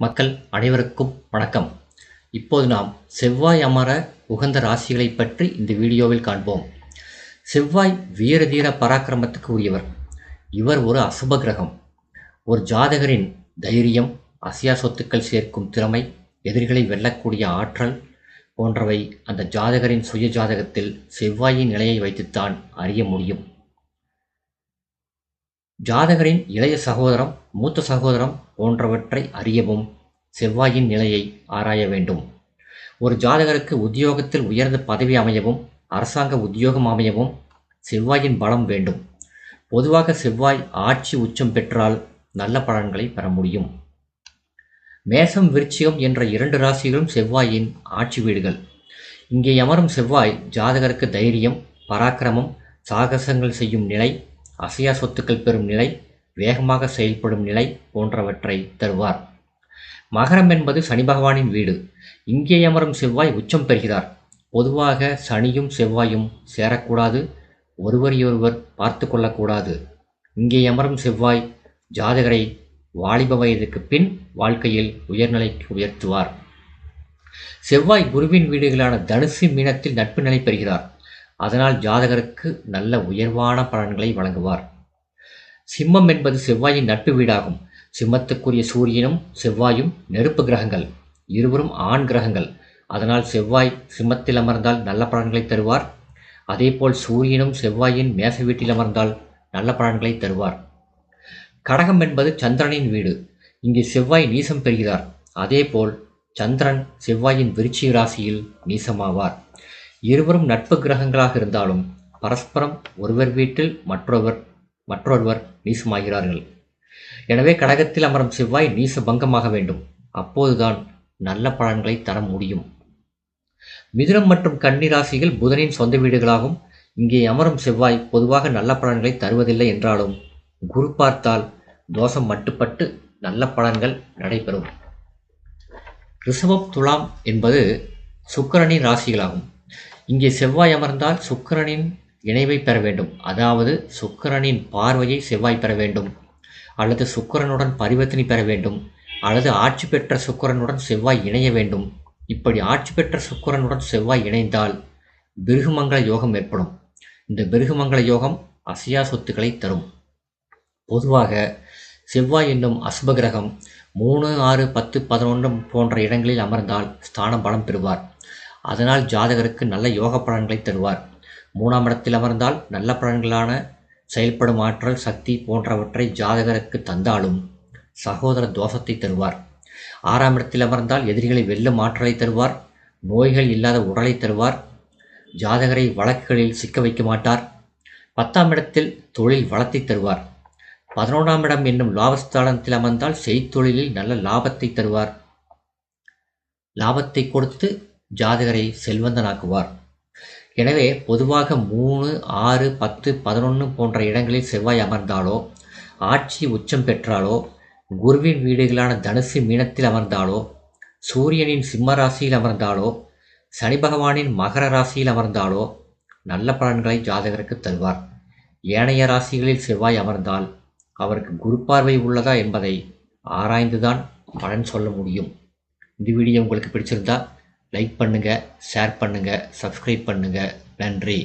மக்கள் அனைவருக்கும் வணக்கம். இப்போது நாம் செவ்வாய் அமர உகந்த ராசிகளை பற்றி இந்த வீடியோவில் காண்போம். செவ்வாய் வீர தீர பராக்கிரமத்துக்கு உரியவர். இவர் ஒரு அசுப கிரகம். ஒரு ஜாதகரின் தைரியம், அசையா சொத்துக்கள் சேர்க்கும் திறமை, எதிரிகளை வெல்லக்கூடிய ஆற்றல் போன்றவை அந்த ஜாதகரின் சுய ஜாதகத்தில் செவ்வாயின் நிலையை வைத்துத்தான் அறிய முடியும். ஜாதகரின் இளைய சகோதரம், மூத்த சகோதரம் போன்றவற்றை அறியவும் செவ்வாயின் நிலையை ஆராய வேண்டும். ஒரு ஜாதகருக்கு உத்தியோகத்தில் உயர்ந்த பதவி அமையவும், அரசாங்க உத்தியோகம் அமையவும் செவ்வாயின் பலம் வேண்டும். பொதுவாக செவ்வாய் ஆட்சி உச்சம் பெற்றால் நல்ல பலன்களை பெற முடியும். மேசம், விருச்சிகம் என்ற 2 ராசிகளும் செவ்வாயின் ஆட்சி வீடுகள். இங்கே அமரும் செவ்வாய் ஜாதகருக்கு தைரியம், பராக்கிரமம், சாகசங்கள் செய்யும் நிலை, அசையா சொத்துக்கள் பெறும் நிலை, வேகமாக செயல்படும் நிலை போன்றவற்றை தருவார். மகரம் என்பது சனி பகவானின் வீடு. இங்கே அமரும் செவ்வாய் உச்சம் பெறுகிறார். பொதுவாக சனியும் செவ்வாயும் சேரக்கூடாது, ஒருவரையொருவர் பார்த்து கொள்ளக்கூடாது. இங்கே அமரும் செவ்வாய் ஜாதகரை வாலிப வயதுக்கு பின் வாழ்க்கையில் உயர்நிலைக்கு உயர்த்துவார். செவ்வாய் குருவின் வீடுகளான தனுசு, மீனத்தில் நட்பு நிலை பெறுகிறார். அதனால் ஜாதகருக்கு நல்ல உயர்வான பலன்களை வழங்குவார். சிம்மம் என்பது செவ்வாயின் நட்பு வீடாகும். சிம்மத்துக்குரிய சூரியனும் செவ்வாயும் நெருப்பு கிரகங்கள். இருவரும் ஆண் கிரகங்கள். அதனால் செவ்வாய் சிம்மத்தில் அமர்ந்தால் நல்ல பலன்களை தருவார். அதேபோல் சூரியனும் செவ்வாயின் மேச வீட்டில் அமர்ந்தால் நல்ல பலன்களை தருவார். கடகம் என்பது சந்திரனின் வீடு. இங்கே செவ்வாய் நீசம் பெறுகிறார். அதேபோல் சந்திரன் செவ்வாயின் விருச்சிக ராசியில் நீசமாவார். இருவரும் நட்பு கிரகங்களாக இருந்தாலும் பரஸ்பரம் ஒருவர் வீட்டில் மற்றொருவர் நீசமாகிறார்கள். எனவே கடகத்தில் அமரும் செவ்வாய் நீச பங்கமாக வேண்டும். அப்போதுதான் நல்ல பலன்களை தர முடியும். மிதுனம் மற்றும் கன்னி ராசிகள் புதனின் சொந்த வீடுகளாகும். இங்கே அமரும் செவ்வாய் பொதுவாக நல்ல பலன்களை தருவதில்லை என்றாலும் குரு பார்த்தால் தோஷம் மட்டுப்பட்டு நல்ல பலன்கள் நடைபெறும். ரிஷபம், துலாம் என்பது சுக்கிரனின் ராசிகளாகும். இங்கே செவ்வாய் அமர்ந்தால் சுக்கிரனின் இணைவை பெற வேண்டும். அதாவது சுக்கிரனின் பார்வையை செவ்வாய் பெற வேண்டும், அல்லது சுக்கிரனுடன் பரிவர்த்தனை பெற வேண்டும், அல்லது ஆட்சி பெற்ற சுக்கிரனுடன் செவ்வாய் இணைய வேண்டும். இப்படி ஆட்சி பெற்ற சுக்கிரனுடன் செவ்வாய் இணைந்தால் பிருகுமங்கள யோகம் ஏற்படும். இந்த பிருகுமங்கள யோகம் அசையா சொத்துக்களை தரும். பொதுவாக செவ்வாய் என்னும் அசுப கிரகம் 3, 6, 10, 11 போன்ற இடங்களில் அமர்ந்தால் ஸ்தான பலம் பெறுவார். அதனால் ஜாதகருக்கு நல்ல யோக பலன்களை தருவார். 3ஆம் இடத்தில் அமர்ந்தால் நல்ல பலன்களான செயல்படும் ஆற்றல், சக்தி போன்றவற்றை ஜாதகருக்கு தந்தாலும் சகோதர தோஷத்தை தருவார். 6ஆம் இடத்தில் அமர்ந்தால் எதிரிகளை வெல்லும் ஆற்றலை தருவார். நோய்கள் இல்லாத உடலை தருவார். ஜாதகரை வழக்குகளில் சிக்க வைக்க மாட்டார். 10ஆம் இடத்தில் தொழில் வளத்தை தருவார். 11ஆம் இடம் என்னும் லாபஸ்தானத்தில் அமர்ந்தால் செய்தொழிலில் நல்ல லாபத்தை தருவார். லாபத்தை கொடுத்து ஜாதகரை செல்வந்தனாக்குவார். எனவே பொதுவாக 3, 6, 10, 11 போன்ற இடங்களில் செவ்வாய் அமர்ந்தாலோ, ஆட்சி உச்சம் பெற்றாலோ, குருவின் வீடுகளான தனுசு, மீனத்தில் அமர்ந்தாலோ, சூரியனின் சிம்ம ராசியில் அமர்ந்தாலோ, சனி பகவானின் மகர ராசியில் அமர்ந்தாலோ நல்ல பலன்களை ஜாதகருக்கு தருவார். ஏனைய ராசிகளில் செவ்வாய் அமர்ந்தால் அவருக்கு குரு பார்வை உள்ளதா என்பதை ஆராய்ந்துதான் பலன் சொல்ல முடியும். இந்த வீடியோ உங்களுக்கு பிடிச்சிருந்தா லைக் பண்ணுங்கள், ஷேர் பண்ணுங்கள், சப்ஸ்கிரைப் பண்ணுங்கள். நன்றி.